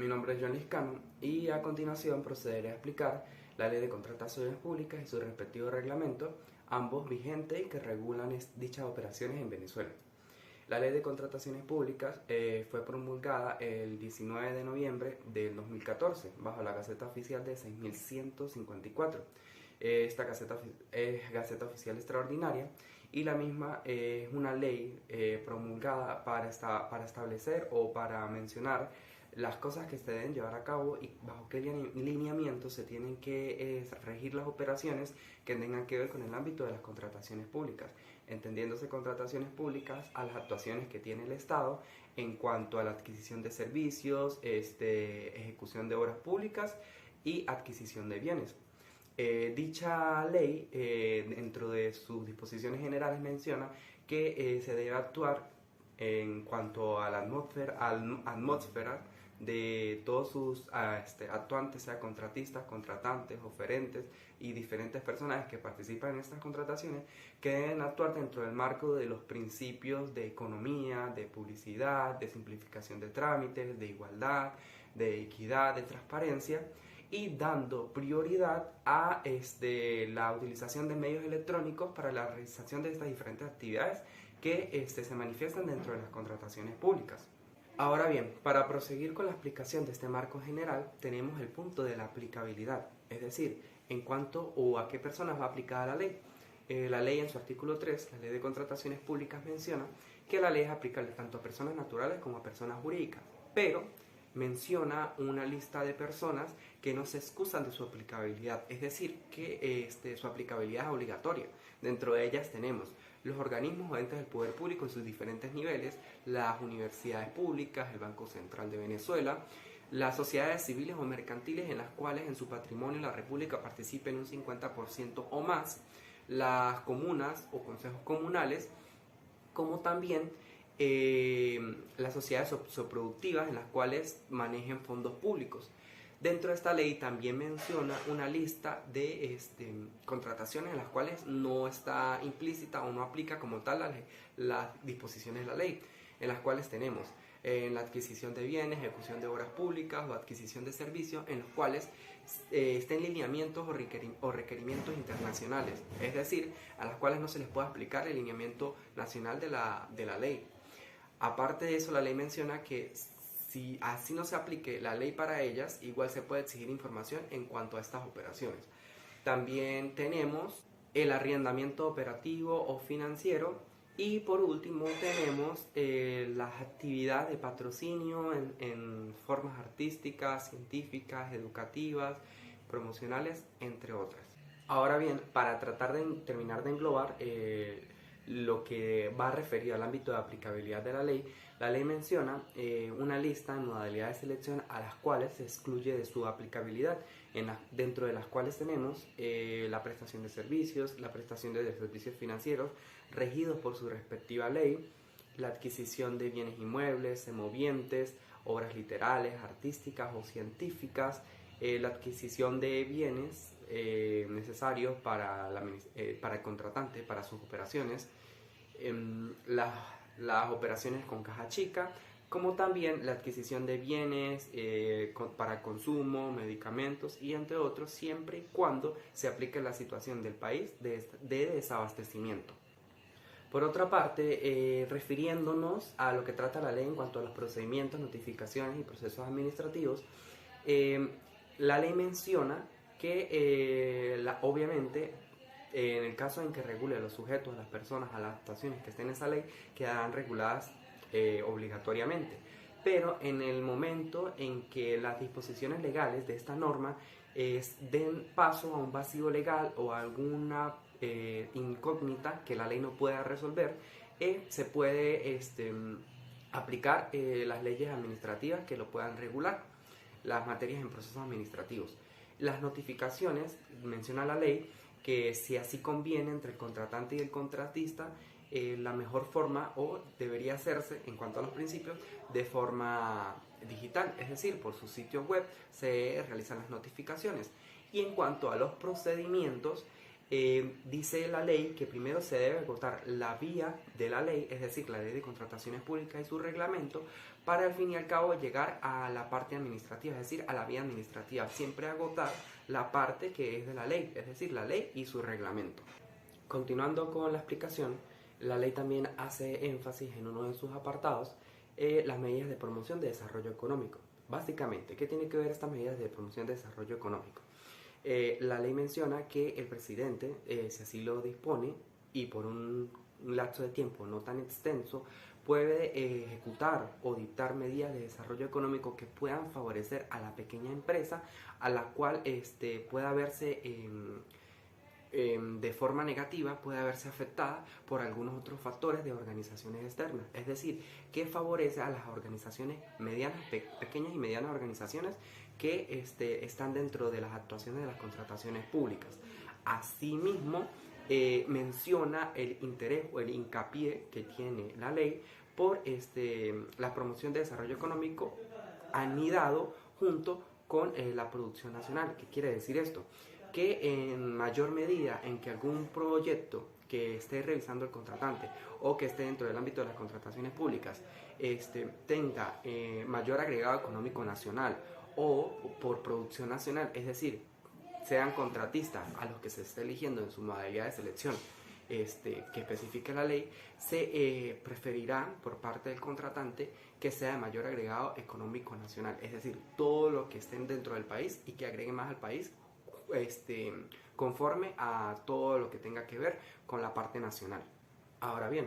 Mi nombre es John Liscano y a continuación procederé a explicar la Ley de Contrataciones Públicas y su respectivo reglamento, ambos vigentes y que regulan dichas operaciones en Venezuela. La Ley de Contrataciones Públicas fue promulgada el 19 de noviembre del 2014 bajo la Gaceta Oficial de 6154. Esta Gaceta es Gaceta Oficial Extraordinaria y la misma es una ley promulgada para establecer o para mencionar las cosas que se deben llevar a cabo y bajo qué lineamientos se tienen que regir las operaciones que tengan que ver con el ámbito de las contrataciones públicas, entendiéndose contrataciones públicas a las actuaciones que tiene el Estado en cuanto a la adquisición de servicios, ejecución de obras públicas y adquisición de bienes. Dicha ley, dentro de sus disposiciones generales, menciona que se debe actuar en cuanto a la atmósfera de todos sus actuantes, sea contratistas, contratantes, oferentes y diferentes personajes que participan en estas contrataciones, que deben actuar dentro del marco de los principios de economía, de publicidad, de simplificación de trámites, de igualdad, de equidad, de transparencia, y dando prioridad a la utilización de medios electrónicos para la realización de estas diferentes actividades que se manifiestan dentro de las contrataciones públicas. Ahora bien, para proseguir con la explicación de este marco general, tenemos el punto de la aplicabilidad, es decir, en cuanto o a qué personas va aplicada la ley. La ley en su artículo 3, la Ley de Contrataciones Públicas, menciona que la ley es aplicable tanto a personas naturales como a personas jurídicas, pero menciona una lista de personas que no se excusan de su aplicabilidad, es decir, que su aplicabilidad es obligatoria. Dentro de ellas tenemos los organismos o entes del poder público en sus diferentes niveles, las universidades públicas, el Banco Central de Venezuela, las sociedades civiles o mercantiles en las cuales en su patrimonio la República participe en un 50% o más, las comunas o consejos comunales, como también las sociedades socioproductivas en las cuales manejen fondos públicos. Dentro de esta ley también menciona una lista de contrataciones en las cuales no está implícita o no aplica como tal las disposiciones de la ley, en las cuales tenemos la adquisición de bienes, ejecución de obras públicas o adquisición de servicios en los cuales estén lineamientos o requerimientos internacionales, es decir, a las cuales no se les puede aplicar el lineamiento nacional de la ley. Aparte de eso, la ley menciona que si así no se aplique la ley para ellas, igual se puede exigir información en cuanto a estas operaciones. También tenemos el arrendamiento operativo o financiero y por último tenemos las actividades de patrocinio en formas artísticas, científicas, educativas, promocionales, entre otras. Ahora bien, para tratar de terminar de englobar lo que va referido al ámbito de aplicabilidad de la ley menciona una lista de modalidades de selección a las cuales se excluye de su aplicabilidad, dentro de las cuales tenemos la prestación de servicios, la prestación de servicios financieros regidos por su respectiva ley, la adquisición de bienes inmuebles, semovientes, obras literales, artísticas o científicas, la adquisición de bienes necesarios para el contratante, para sus operaciones, las operaciones con caja chica, como también la adquisición de bienes para consumo, medicamentos y entre otros, siempre y cuando se aplique la situación del país de desabastecimiento. Por otra parte, refiriéndonos a lo que trata la ley en cuanto a los procedimientos, notificaciones y procesos administrativos, la ley menciona que obviamente en el caso en que regule los sujetos, a las personas, a las actuaciones que estén en esa ley, quedarán reguladas obligatoriamente. Pero en el momento en que las disposiciones legales de esta norma den paso a un vacío legal o a alguna incógnita que la ley no pueda resolver, se puede aplicar las leyes administrativas que lo puedan regular, las materias en procesos administrativos. Las notificaciones, menciona la ley, que si así conviene entre el contratante y el contratista, la mejor forma o debería hacerse en cuanto a los principios de forma digital, es decir, por sus sitios web se realizan las notificaciones. Y en cuanto a los procedimientos, dice la ley que primero se debe agotar la vía de la ley, es decir, la ley de contrataciones públicas y su reglamento, para al fin y al cabo llegar a la parte administrativa, es decir, a la vía administrativa. Siempre agotar la parte que es de la ley, es decir, la ley y su reglamento. Continuando con la explicación, la ley también hace énfasis en uno de sus apartados, las medidas de promoción de desarrollo económico. Básicamente, ¿qué tiene que ver estas medidas de promoción de desarrollo económico? La ley menciona que el presidente, si así lo dispone, y por un lapso de tiempo no tan extenso, puede ejecutar o dictar medidas de desarrollo económico que puedan favorecer a la pequeña empresa, a la cual pueda verse de forma negativa, puede verse afectada por algunos otros factores de organizaciones externas. Es decir, que favorece a las organizaciones medianas, pequeñas y medianas organizaciones que están dentro de las actuaciones de las contrataciones públicas. Asimismo, menciona el interés o el hincapié que tiene la ley por la promoción de desarrollo económico anidado junto con la producción nacional. ¿Qué quiere decir esto? Que en mayor medida en que algún proyecto que esté revisando el contratante o que esté dentro del ámbito de las contrataciones públicas tenga mayor agregado económico nacional o por producción nacional, es decir, sean contratistas a los que se esté eligiendo en su modalidad de selección que especifique la ley, se preferirá por parte del contratante que sea de mayor agregado económico nacional, es decir, todo lo que estén dentro del país y que agreguen más al país conforme a todo lo que tenga que ver con la parte nacional. Ahora bien,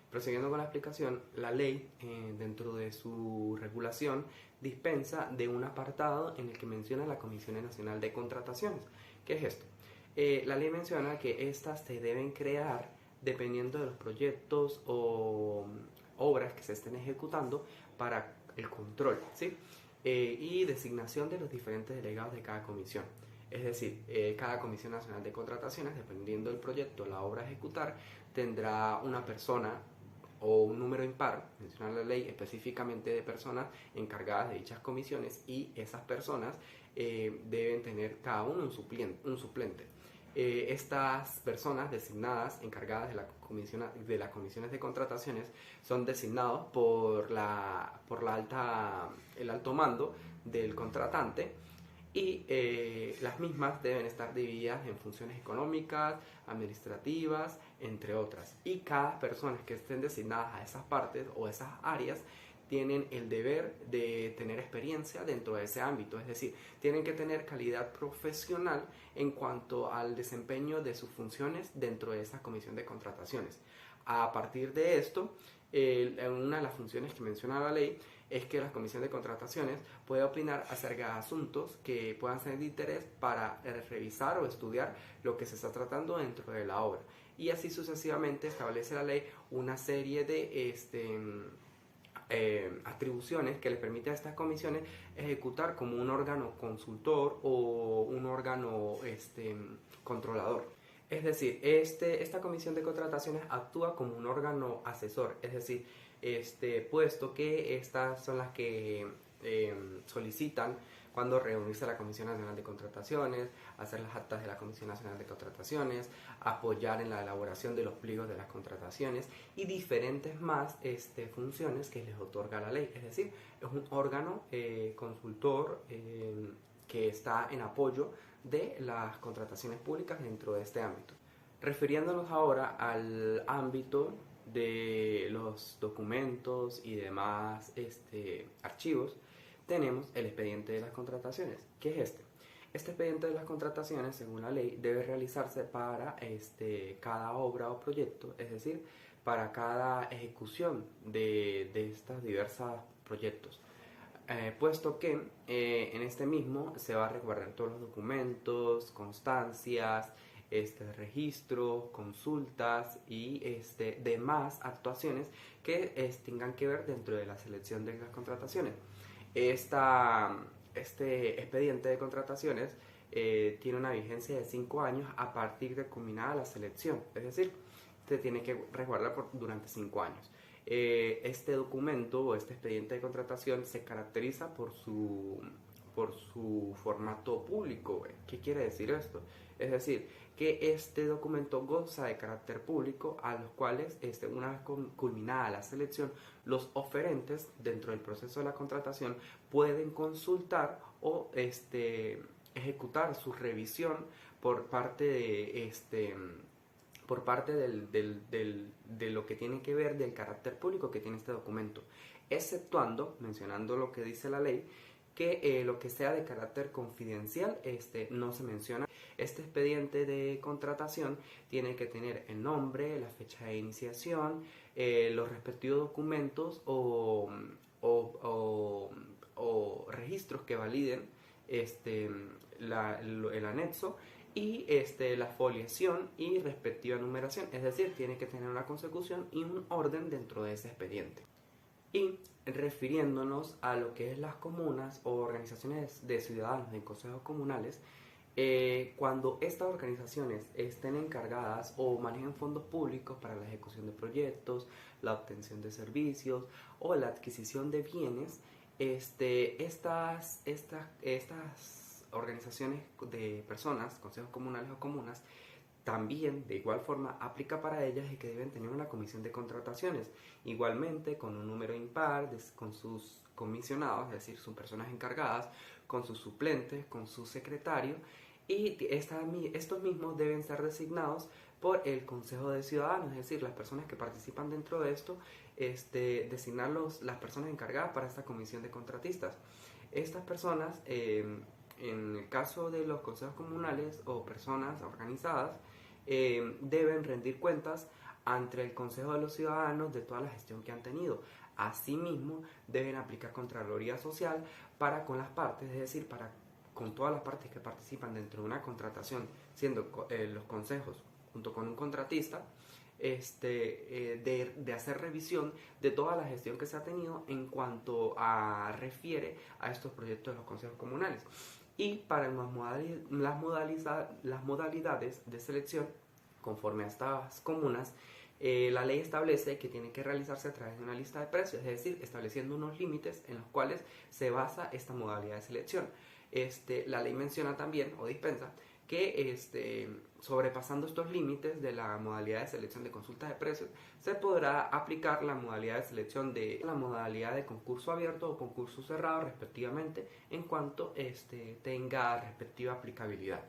prosiguiendo con la explicación, la ley dentro de su regulación dispensa de un apartado en el que menciona la Comisión Nacional de Contrataciones. ¿Qué es esto? La ley menciona que estas se deben crear dependiendo de los proyectos o obras que se estén ejecutando para el control, ¿sí? Y designación de los diferentes delegados de cada comisión. Es decir, cada Comisión Nacional de Contrataciones, dependiendo del proyecto, la obra a ejecutar, tendrá una persona o un número impar, menciona la ley específicamente de personas encargadas de dichas comisiones, y esas personas deben tener cada uno un suplente. Estas personas designadas, encargadas de las comisiones de contrataciones, son designados por el alto mando del contratante, y las mismas deben estar divididas en funciones económicas, administrativas, entre otras. Y cada persona que estén designadas a esas partes o esas áreas tienen el deber de tener experiencia dentro de ese ámbito, es decir, tienen que tener calidad profesional en cuanto al desempeño de sus funciones dentro de esa comisión de contrataciones. A partir de esto, una de las funciones que menciona la ley es que la comisión de contrataciones puede opinar acerca de asuntos que puedan ser de interés para revisar o estudiar lo que se está tratando dentro de la obra. Y así sucesivamente establece la ley una serie de atribuciones que le permiten a estas comisiones ejecutar como un órgano consultor o un órgano controlador. Es decir, esta comisión de contrataciones actúa como un órgano asesor, es decir, puesto que estas son las que solicitan cuando reunirse la Comisión Nacional de Contrataciones, hacer las actas de la Comisión Nacional de Contrataciones, apoyar en la elaboración de los pliegos de las contrataciones y diferentes más funciones que les otorga la ley. Es decir, es un órgano consultor que está en apoyo de las contrataciones públicas dentro de este ámbito. Refiriéndonos ahora al ámbito de los documentos y demás archivos, tenemos el expediente de las contrataciones. ¿Qué es este? Este expediente de las contrataciones, según la ley, debe realizarse para cada obra o proyecto, es decir, para cada ejecución de estos diversos proyectos. Puesto que en este mismo se va a resguardar todos los documentos, constancias, registros, consultas y demás actuaciones que tengan que ver dentro de la selección de las contrataciones. Este expediente de contrataciones tiene una vigencia de 5 años a partir de culminada la selección, es decir, se tiene que resguardar durante 5 años. Este documento o este expediente de contratación se caracteriza por su por su formato público. ¿Qué quiere decir esto? Es decir, que este documento goza de carácter público, a los cuales, una vez culminada la selección, los oferentes dentro del proceso de la contratación pueden consultar o ejecutar su revisión por parte de lo que tiene que ver del carácter público que tiene este documento, exceptuando, mencionando lo que dice la ley, que lo que sea de carácter confidencial no se menciona. Este expediente de contratación tiene que tener el nombre, la fecha de iniciación, los respectivos documentos o registros que validen el anexo y la foliación y respectiva numeración, es decir, tiene que tener una consecución y un orden dentro de ese expediente. Y refiriéndonos a lo que es las comunas o organizaciones de ciudadanos en consejos comunales, cuando estas organizaciones estén encargadas o manejen fondos públicos para la ejecución de proyectos, la obtención de servicios o la adquisición de bienes, estas organizaciones de personas, consejos comunales o comunas, también de igual forma aplica para ellas y que deben tener una comisión de contrataciones, igualmente con un número impar, con sus comisionados, es decir, sus personas encargadas, con sus suplentes, con su secretario, y estos mismos deben ser designados por el Consejo de Ciudadanos, es decir, las personas que participan dentro de esto, designar las personas encargadas para esta comisión de contratistas. Estas personas, en el caso de los consejos comunales o personas organizadas, deben rendir cuentas ante el Consejo de los Ciudadanos de toda la gestión que han tenido. Asimismo, deben aplicar Contraloría Social para con las partes, es decir, con todas las partes que participan dentro de una contratación, siendo los consejos junto con un contratista, de hacer revisión de toda la gestión que se ha tenido en cuanto refiere a estos proyectos de los consejos comunales. Y para las modalidades de selección, conforme a estas comunas, la ley establece que tiene que realizarse a través de una lista de precios, es decir, estableciendo unos límites en los cuales se basa esta modalidad de selección. La ley menciona también, o dispensa, que sobrepasando estos límites de la modalidad de selección de consulta de precios, se podrá aplicar la modalidad de selección de la modalidad de concurso abierto o concurso cerrado respectivamente, en cuanto tenga respectiva aplicabilidad.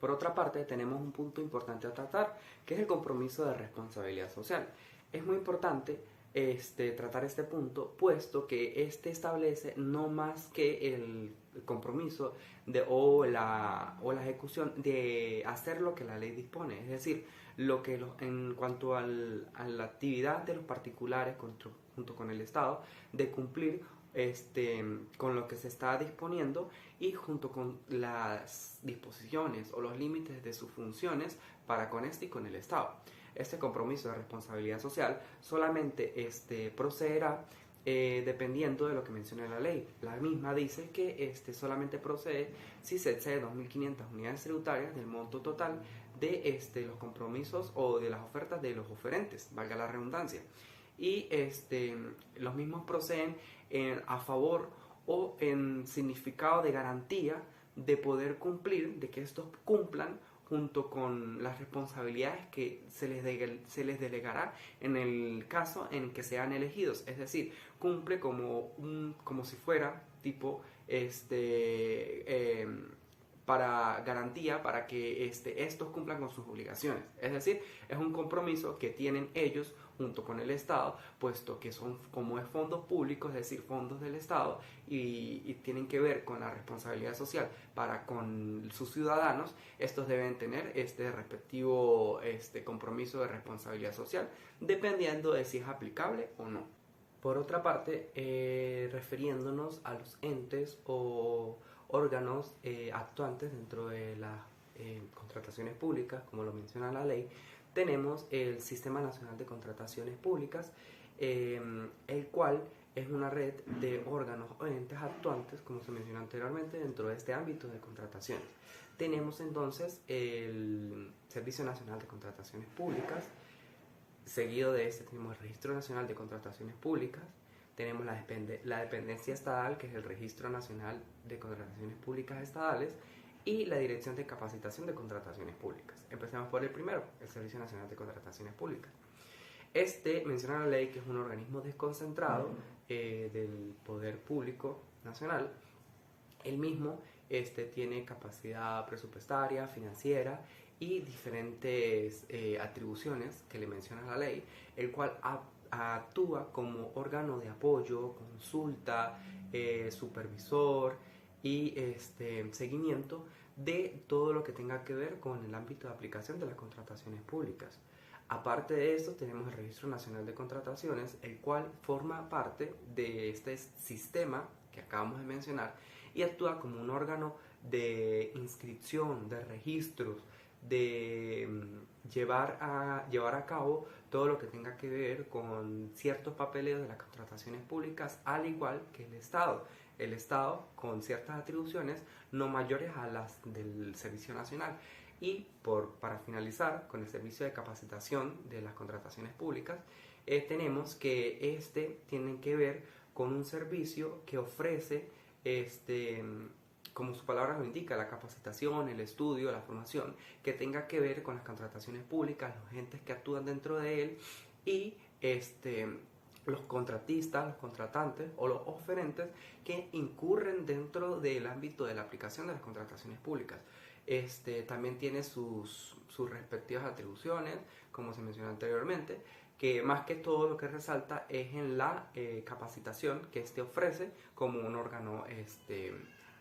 Por otra parte, tenemos un punto importante a tratar, que es el compromiso de responsabilidad social. Es muy importante tratar este punto, puesto que establece no más que el compromiso o la ejecución de hacer lo que la ley dispone, es decir, en cuanto a la actividad de los particulares junto con el Estado, de cumplir con lo que se está disponiendo y junto con las disposiciones o los límites de sus funciones para con y con el Estado. Este compromiso de responsabilidad social solamente procederá dependiendo de lo que menciona la ley. La misma dice que solamente procede si se excede 2.500 unidades tributarias del monto total de los compromisos o de las ofertas de los oferentes, valga la redundancia. Y los mismos proceden a favor o en significado de garantía de poder cumplir, de que estos cumplan junto con las responsabilidades que se les delegará en el caso en que sean elegidos. Es decir, cumple como si fuera tipo para garantía para que estos cumplan con sus obligaciones. Es decir, es un compromiso que tienen ellos junto con el Estado, puesto que son como es fondos públicos, es decir, fondos del Estado, y tienen que ver con la responsabilidad social para con sus ciudadanos. Estos deben tener este respectivo compromiso de responsabilidad social, dependiendo de si es aplicable o no. Por otra parte, refiriéndonos a los entes o órganos actuantes dentro de las contrataciones públicas, como lo menciona la ley, tenemos el Sistema Nacional de Contrataciones Públicas, el cual es una red de órganos o entes actuantes, como se mencionó anteriormente, dentro de este ámbito de contrataciones. Tenemos entonces el Servicio Nacional de Contrataciones Públicas, seguido de este tenemos el Registro Nacional de Contrataciones Públicas, tenemos la dependencia estatal, que es el Registro Nacional de Contrataciones Públicas Estatales, y la Dirección de Capacitación de Contrataciones Públicas. Empecemos por el primero, el Servicio Nacional de Contrataciones Públicas. Este menciona la ley que es un organismo desconcentrado del poder público nacional. El mismo tiene capacidad presupuestaria, financiera y diferentes atribuciones que le menciona la ley, el cual actúa como órgano de apoyo, consulta, supervisor y seguimiento de todo lo que tenga que ver con el ámbito de aplicación de las contrataciones públicas. Aparte de eso, tenemos el Registro Nacional de Contrataciones, el cual forma parte de este sistema que acabamos de mencionar y actúa como un órgano de inscripción, de registros, de llevar a cabo todo lo que tenga que ver con ciertos papeleos de las contrataciones públicas, al igual que el Estado. El Estado con ciertas atribuciones no mayores a las del Servicio Nacional. Y para finalizar con el servicio de capacitación de las contrataciones públicas, tenemos que tiene que ver con un servicio que ofrece, como su palabra lo indica, la capacitación, el estudio, la formación, que tenga que ver con las contrataciones públicas, los entes que actúan dentro de él y los contratistas, los contratantes o los oferentes que incurren dentro del ámbito de la aplicación de las contrataciones públicas. También tiene sus respectivas atribuciones, como se mencionó anteriormente, que más que todo lo que resalta es en la capacitación que ofrece como un órgano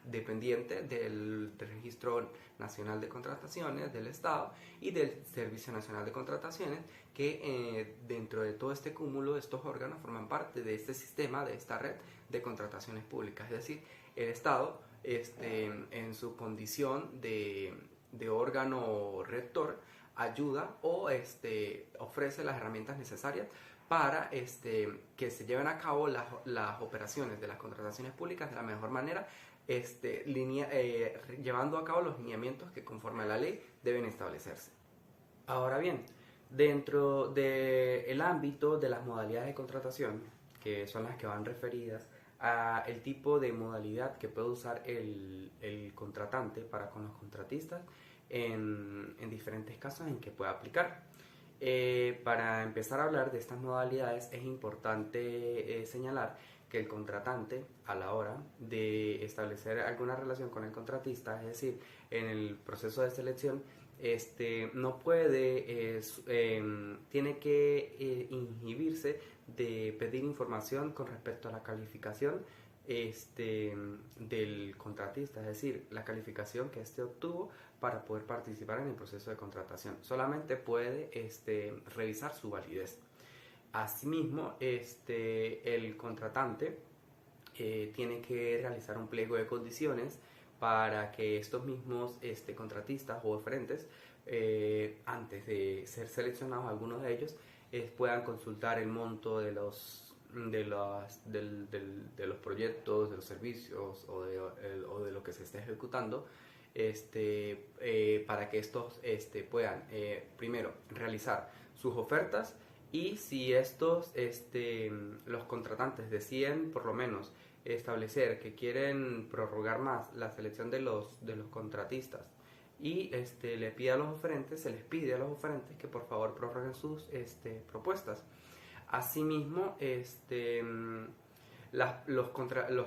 dependiente del Registro Nacional de Contrataciones del Estado y del Servicio Nacional de Contrataciones, que dentro de todo este cúmulo, estos órganos forman parte de este sistema, de esta red de contrataciones públicas. Es decir, el Estado, en su condición de órgano rector, ayuda o ofrece las herramientas necesarias para que se lleven a cabo las operaciones de las contrataciones públicas de la mejor manera, llevando a cabo los lineamientos que conforme a la ley deben establecerse. Ahora bien, dentro del ámbito de las modalidades de contratación, que son las que van referidas a el tipo de modalidad que puede usar el contratante para con los contratistas en diferentes casos en que pueda aplicar. Para empezar a hablar de estas modalidades es importante señalar que el contratante, a la hora de establecer alguna relación con el contratista, es decir, en el proceso de selección, no puede, tiene que inhibirse de pedir información con respecto a la calificación del contratista, es decir, la calificación que obtuvo para poder participar en el proceso de contratación. Solamente puede revisar su validez. Asimismo, el contratante tiene que realizar un pliego de condiciones para que estos mismos contratistas o oferentes, antes de ser seleccionados algunos de ellos, puedan consultar el monto de los proyectos, de los servicios o de lo que se está ejecutando, para que estos puedan primero realizar sus ofertas, y si los contratantes deciden por lo menos establecer que quieren prorrogar más la selección de los contratistas y se les pide a los oferentes que por favor prorroguen sus propuestas. Asimismo, los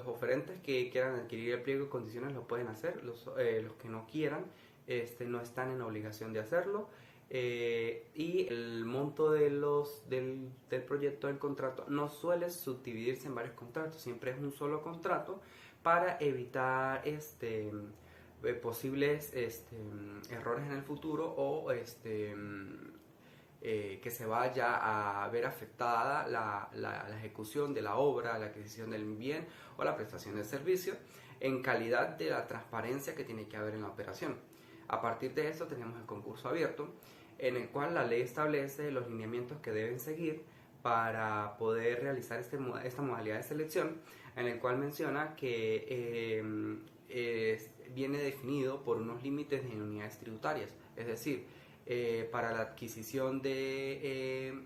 oferentes que quieran adquirir el pliego de condiciones lo pueden hacer, los que no quieran no están en obligación de hacerlo. Y el monto del proyecto del contrato no suele subdividirse en varios contratos, siempre es un solo contrato para evitar posibles errores en el futuro o que se vaya a ver afectada la ejecución de la obra, la adquisición del bien o la prestación del servicio en calidad de la transparencia que tiene que haber en la operación. A partir de eso tenemos el concurso abierto, en el cual la ley establece los lineamientos que deben seguir para poder realizar esta modalidad de selección, en el cual menciona que viene definido por unos límites de unidades tributarias, es decir, para la adquisición de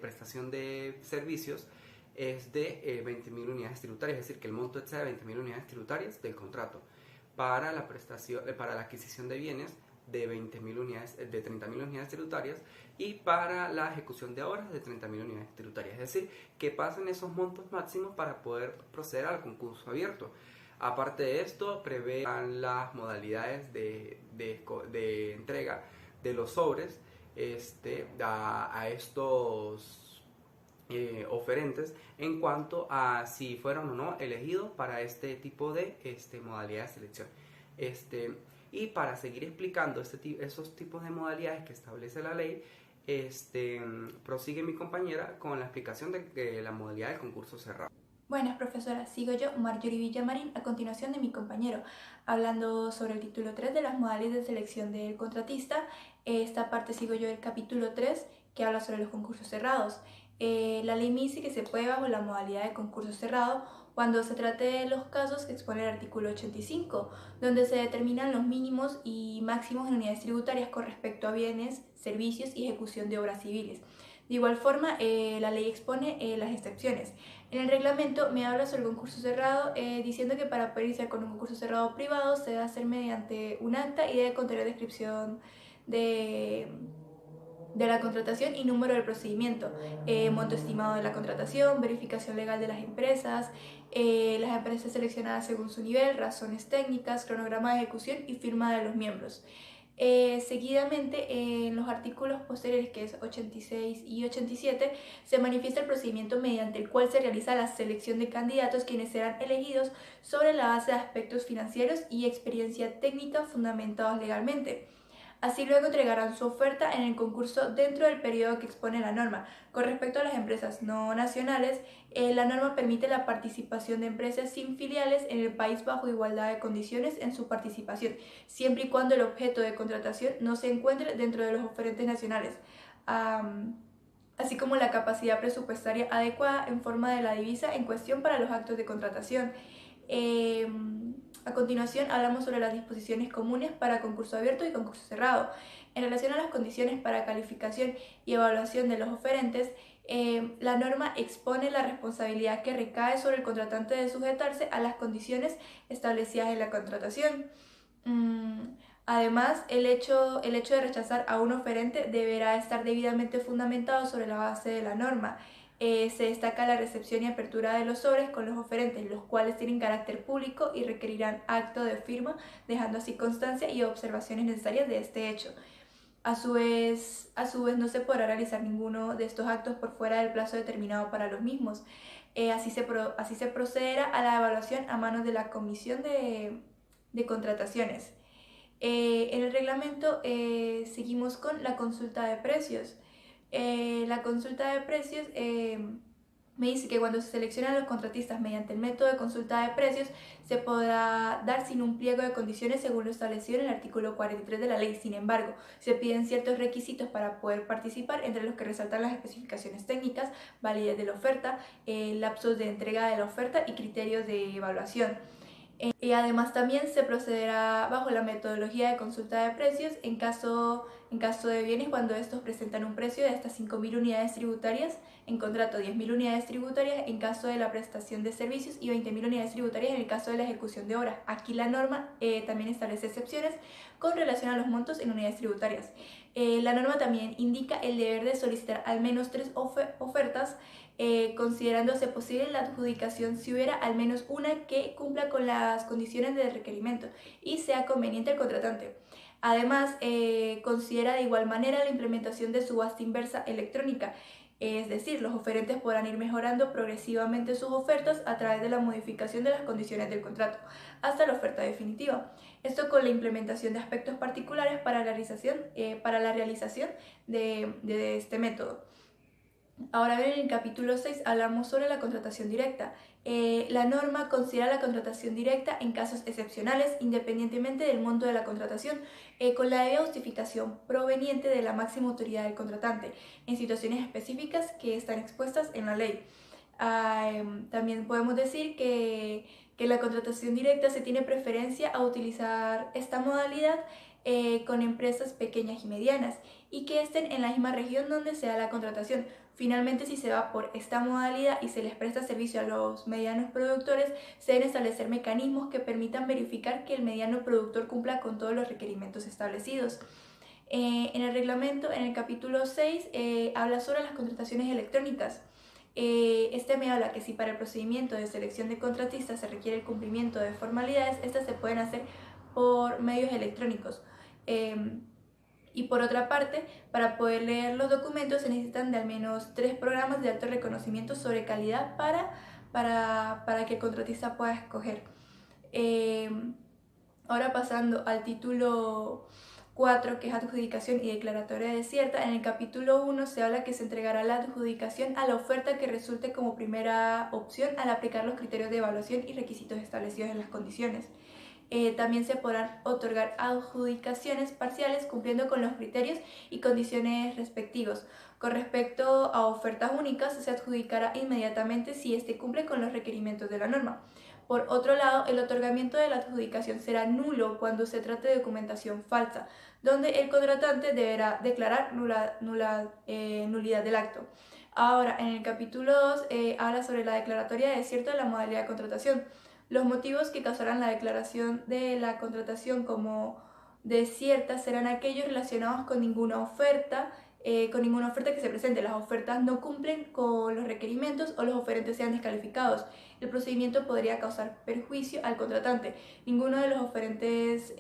prestación de servicios, es de 20.000 unidades tributarias, es decir, que el monto excede de 20.000 unidades tributarias del contrato. Para la prestación, para la adquisición de bienes de 20.000 unidades, de 30.000 unidades tributarias, y para la ejecución de obras de 30.000 unidades tributarias. Es decir, que pasen esos montos máximos para poder proceder al concurso abierto. Aparte de esto, prevén las modalidades de entrega de los sobres a estos oferentes en cuanto a si fueron o no elegidos para este tipo de modalidad de selección. Y para seguir explicando esos tipos de modalidades que establece la ley, prosigue mi compañera con la explicación de la modalidad del concurso cerrado. Buenas, profesora. Sigo yo, Marjorie Villamarín, a continuación de mi compañero, hablando sobre el título 3 de las modalidades de selección del contratista. Esta parte sigo yo el capítulo 3, que habla sobre los concursos cerrados. La ley me dice que se puede bajo la modalidad de concurso cerrado cuando se trate de los casos que expone el artículo 85, donde se determinan los mínimos y máximos en unidades tributarias con respecto a bienes, servicios y ejecución de obras civiles. De igual forma, la ley expone las excepciones. En el reglamento me habla sobre el concurso cerrado, diciendo que para poder iniciar con un concurso cerrado privado se debe hacer mediante un acta y debe contener descripción de la contratación y número del procedimiento, monto estimado de la contratación, verificación legal de las empresas seleccionadas según su nivel, razones técnicas, cronograma de ejecución y firma de los miembros. Seguidamente, en los artículos posteriores, que es 86 y 87, se manifiesta el procedimiento mediante el cual se realiza la selección de candidatos quienes serán elegidos sobre la base de aspectos financieros y experiencia técnica fundamentados legalmente. Así luego entregarán su oferta en el concurso dentro del periodo que expone la norma. Con respecto a las empresas no nacionales, la norma permite la participación de empresas sin filiales en el país bajo igualdad de condiciones en su participación, siempre y cuando el objeto de contratación no se encuentre dentro de los oferentes nacionales, así como la capacidad presupuestaria adecuada en forma de la divisa en cuestión para los actos de contratación. A continuación hablamos sobre las disposiciones comunes para concurso abierto y concurso cerrado. En relación a las condiciones para calificación y evaluación de los oferentes, la norma expone la responsabilidad que recae sobre el contratante de sujetarse a las condiciones establecidas en la contratación. Además, el hecho de rechazar a un oferente deberá estar debidamente fundamentado sobre la base de la norma. Se destaca la recepción y apertura de los sobres con los oferentes, los cuales tienen carácter público y requerirán acto de firma, dejando así constancia y observaciones necesarias de este hecho. A su vez, no se podrá realizar ninguno de estos actos por fuera del plazo determinado para los mismos. Así se procederá a la evaluación a manos de la Comisión de Contrataciones. En el reglamento seguimos con la consulta de precios. La consulta de precios me dice que cuando se seleccionan los contratistas mediante el método de consulta de precios se podrá dar sin un pliego de condiciones según lo establecido en el artículo 43 de la ley. Sin embargo, se piden ciertos requisitos para poder participar, entre los que resaltan las especificaciones técnicas, validez de la oferta, lapsos de entrega de la oferta y criterios de evaluación. Y además también se procederá bajo la metodología de consulta de precios en caso de bienes cuando estos presentan un precio de hasta 5.000 unidades tributarias, en contrato 10.000 unidades tributarias en caso de la prestación de servicios y 20.000 unidades tributarias en el caso de la ejecución de obras. Aquí la norma también establece excepciones con relación a los montos en unidades tributarias. La norma también indica el deber de solicitar al menos 3 ofertas, considerándose posible la adjudicación si hubiera al menos una que cumpla con las condiciones del requerimiento y sea conveniente al contratante. Además, considera de igual manera la implementación de subasta inversa electrónica, es decir, los oferentes podrán ir mejorando progresivamente sus ofertas a través de la modificación de las condiciones del contrato hasta la oferta definitiva. Esto con la implementación de aspectos particulares para la realización de este método. Ahora bien, en el capítulo 6 hablamos sobre la contratación directa. La norma considera la contratación directa en casos excepcionales, independientemente del monto de la contratación, con la debida justificación proveniente de la máxima autoridad del contratante, en situaciones específicas que están expuestas en la ley. También podemos decir que que en la contratación directa se tiene preferencia a utilizar esta modalidad con empresas pequeñas y medianas y que estén en la misma región donde se da la contratación. Finalmente, si se va por esta modalidad y se les presta servicio a los medianos productores, se deben establecer mecanismos que permitan verificar que el mediano productor cumpla con todos los requerimientos establecidos. En el reglamento, en el capítulo 6, habla sobre las contrataciones electrónicas. Este me habla que si para el procedimiento de selección de contratistas se requiere el cumplimiento de formalidades, estas se pueden hacer por medios electrónicos. Y por otra parte, para poder leer los documentos se necesitan de al menos 3 programas de alto reconocimiento sobre calidad para que el contratista pueda escoger. Ahora pasando al título 4, que es adjudicación y declaratoria desierta. En el capítulo 1 se habla que se entregará la adjudicación a la oferta que resulte como primera opción al aplicar los criterios de evaluación y requisitos establecidos en las condiciones. También se podrán otorgar adjudicaciones parciales cumpliendo con los criterios y condiciones respectivos. Con respecto a ofertas únicas, se adjudicará inmediatamente si éste cumple con los requerimientos de la norma. Por otro lado, el otorgamiento de la adjudicación será nulo cuando se trate de documentación falsa, donde el contratante deberá declarar nulidad del acto. Ahora, en el capítulo 2 habla sobre la declaratoria de desierto de la modalidad de contratación. Los motivos que causarán la declaración de la contratación como desierta serán aquellos relacionados con ninguna oferta que se presente. Las ofertas no cumplen con los requerimientos o los oferentes sean descalificados. El procedimiento podría causar perjuicio al contratante. Ninguno de los oferentes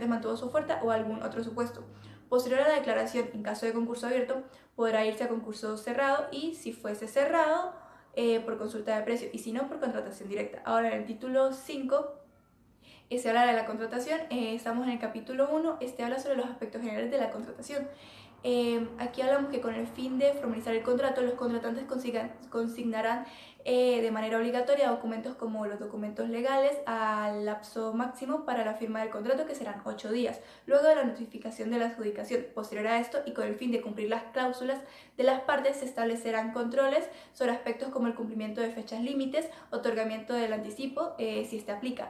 mantuvo su oferta o algún otro supuesto. Posterior a la declaración, en caso de concurso abierto, podrá irse a concurso cerrado y, si fuese cerrado, por consulta de precio y si no, por contratación directa. Ahora, en el título 5 se habla de la contratación. Estamos en el capítulo 1, este habla sobre los aspectos generales de la contratación. Aquí hablamos que con el fin de formalizar el contrato, los contratantes consignarán de manera obligatoria documentos como los documentos legales al lapso máximo para la firma del contrato, que serán 8 días, luego de la notificación de la adjudicación. Posterior a esto, y con el fin de cumplir las cláusulas de las partes, se establecerán controles sobre aspectos como el cumplimiento de fechas límites, otorgamiento del anticipo, si este aplica,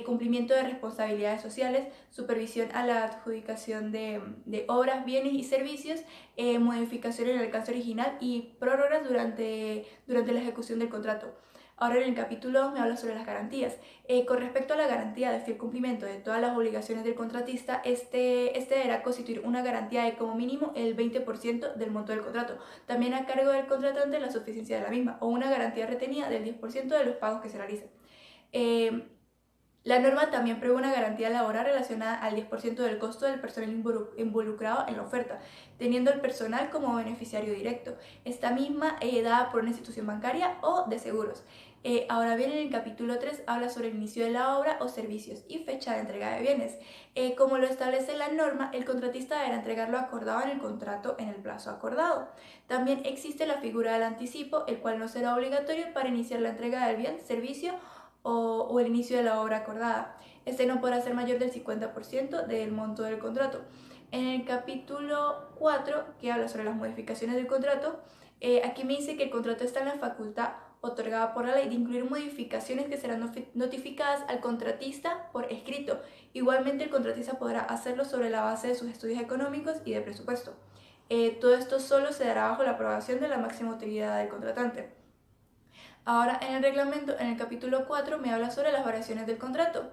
cumplimiento de responsabilidades sociales, supervisión a la adjudicación de obras, bienes y servicios, modificación en el alcance original y prórrogas durante la ejecución del contrato. Ahora, en el capítulo 2 me habla sobre las garantías. Con respecto a la garantía de fiel cumplimiento de todas las obligaciones del contratista, este deberá constituir una garantía de como mínimo el 20% del monto del contrato, también a cargo del contratante la suficiencia de la misma, o una garantía retenida del 10% de los pagos que se realicen. La norma también prevé una garantía laboral relacionada al 10% del costo del personal involucrado en la oferta, teniendo el personal como beneficiario directo. Esta misma es dada por una institución bancaria o de seguros. Ahora bien, en el capítulo 3 habla sobre el inicio de la obra o servicios y fecha de entrega de bienes. Como lo establece la norma, el contratista deberá entregar lo acordado en el contrato en el plazo acordado. También existe la figura del anticipo, el cual no será obligatorio para iniciar la entrega del bien, servicio o el inicio de la obra acordada. Este no podrá ser mayor del 50% del monto del contrato. En el capítulo 4, que habla sobre las modificaciones del contrato, aquí me dice que el contrato está en la facultad otorgada por la ley de incluir modificaciones que serán notificadas al contratista por escrito. Igualmente, el contratista podrá hacerlo sobre la base de sus estudios económicos y de presupuesto. Todo esto solo se dará bajo la aprobación de la máxima autoridad del contratante. Ahora, en el reglamento, en el capítulo 4, me habla sobre las variaciones del contrato.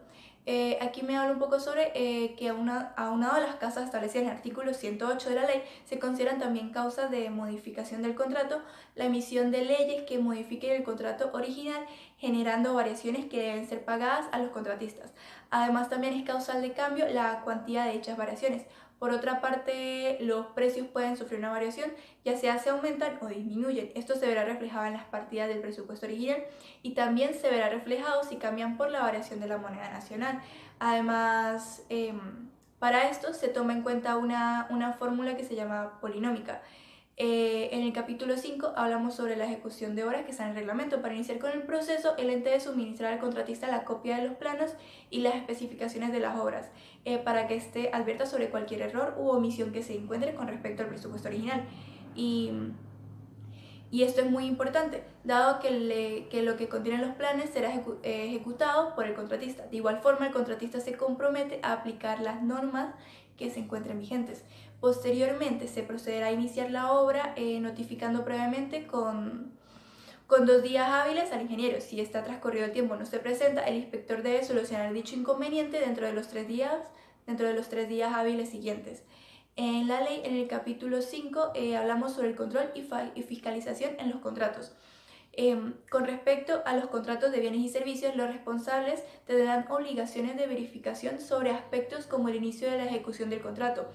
Aquí me habla un poco sobre que aunado a las causas establecidas en el artículo 108 de la ley, se consideran también causas de modificación del contrato, la emisión de leyes que modifiquen el contrato original, generando variaciones que deben ser pagadas a los contratistas. Además, también es causal de cambio la cuantía de dichas variaciones. Por otra parte, los precios pueden sufrir una variación, ya sea se aumentan o disminuyen. Esto se verá reflejado en las partidas del presupuesto original y también se verá reflejado si cambian por la variación de la moneda nacional. Además, para esto se toma en cuenta una fórmula que se llama polinómica. En el capítulo 5 hablamos sobre la ejecución de obras que está en el reglamento. Para iniciar con el proceso, el ente debe suministrar al contratista la copia de los planos y las especificaciones de las obras para que éste advierta sobre cualquier error u omisión que se encuentre con respecto al presupuesto original. Y esto es muy importante, dado que lo que contienen los planes será ejecutado por el contratista. De igual forma, el contratista se compromete a aplicar las normas que se encuentren vigentes. Posteriormente, se procederá a iniciar la obra notificando previamente con 2 días hábiles al ingeniero. Si está transcurrido el tiempo no se presenta, el inspector debe solucionar dicho inconveniente dentro de los 3 días hábiles siguientes. En la ley, en el capítulo 5, hablamos sobre el control y fiscalización en los contratos. Con respecto a los contratos de bienes y servicios, los responsables tendrán obligaciones de verificación sobre aspectos como el inicio de la ejecución del contrato,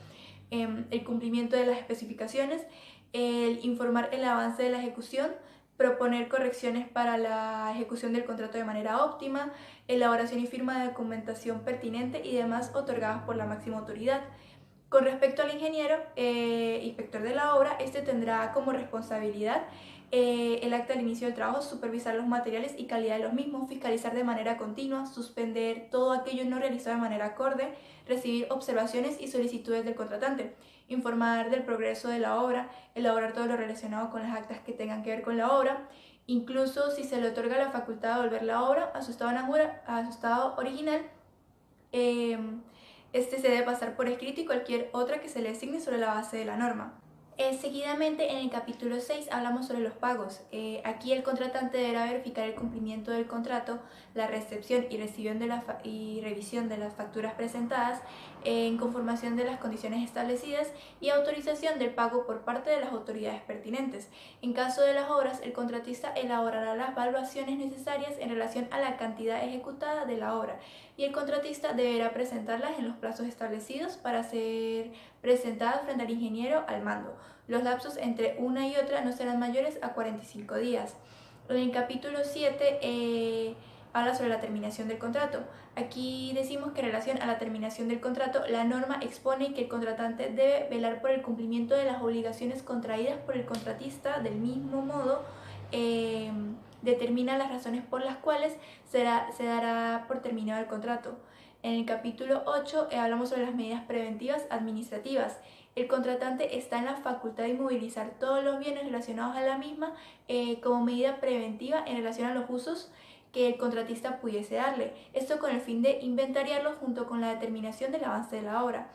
el cumplimiento de las especificaciones, el informar el avance de la ejecución, proponer correcciones para la ejecución del contrato de manera óptima, elaboración y firma de documentación pertinente y demás otorgadas por la máxima autoridad. Con respecto al ingeniero, inspector de la obra, este tendrá como responsabilidad el acta del inicio del trabajo, supervisar los materiales y calidad de los mismos, fiscalizar de manera continua, suspender todo aquello no realizado de manera acorde, recibir observaciones y solicitudes del contratante, informar del progreso de la obra, elaborar todo lo relacionado con las actas que tengan que ver con la obra, incluso si se le otorga la facultad de devolver la obra a su estado original. Este se debe pasar por escrito y cualquier otra que se le asigne sobre la base de la norma. Seguidamente, en el capítulo 6 hablamos sobre los pagos. Aquí el contratante deberá verificar el cumplimiento del contrato, la recepción y revisión de las facturas presentadas en conformación de las condiciones establecidas y autorización del pago por parte de las autoridades pertinentes. En caso de las obras, el contratista elaborará las evaluaciones necesarias en relación a la cantidad ejecutada de la obra y el contratista deberá presentarlas en los plazos establecidos para ser presentadas frente al ingeniero al mando. Los lapsos entre una y otra no serán mayores a 45 días. En el capítulo 7 habla sobre la terminación del contrato. Aquí decimos que en relación a la terminación del contrato, la norma expone que el contratante debe velar por el cumplimiento de las obligaciones contraídas por el contratista. Del mismo modo, determina las razones por las cuales se dará por terminado el contrato. En el capítulo 8 hablamos sobre las medidas preventivas administrativas. El contratante está en la facultad de inmovilizar todos los bienes relacionados a la misma como medida preventiva en relación a los usos que el contratista pudiese darle. Esto con el fin de inventariarlos junto con la determinación del avance de la obra.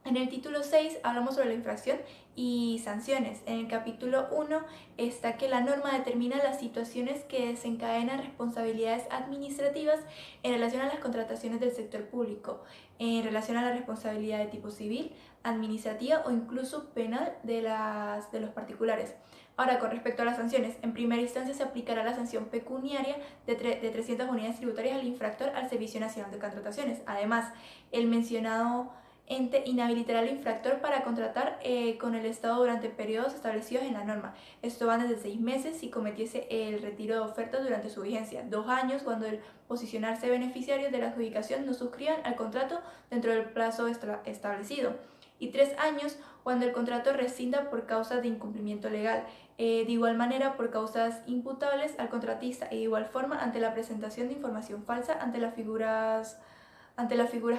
En el título 6 hablamos sobre la infracción y sanciones. En el capítulo 1 está que la norma determina las situaciones que desencadenan responsabilidades administrativas en relación a las contrataciones del sector público, en relación a la responsabilidad de tipo civil, administrativa o incluso penal de los particulares. Ahora, con respecto a las sanciones, en primera instancia se aplicará la sanción pecuniaria de 300 unidades tributarias al infractor al Servicio Nacional de Contrataciones. Además, el mencionado ente inhabilitará al infractor para contratar con el Estado durante periodos establecidos en la norma. Esto va desde 6 meses si cometiese el retiro de ofertas durante su vigencia, 2 años cuando el posicionarse beneficiarios de la adjudicación no suscriban al contrato dentro del plazo establecido, y 3 años cuando el contrato rescinda por causas de incumplimiento legal. De igual manera, por causas imputables al contratista y de igual forma ante la presentación de información falsa ante las figuras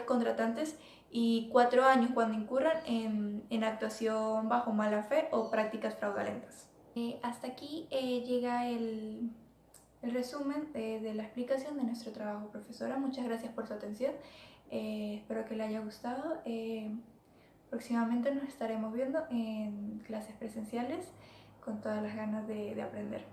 contratantes, y 4 años cuando incurran en actuación bajo mala fe o prácticas fraudulentas. Hasta aquí llega el resumen de la explicación de nuestro trabajo, profesora. Muchas gracias por su atención. Espero que le haya gustado. Próximamente nos estaremos viendo en clases presenciales con todas las ganas de aprender.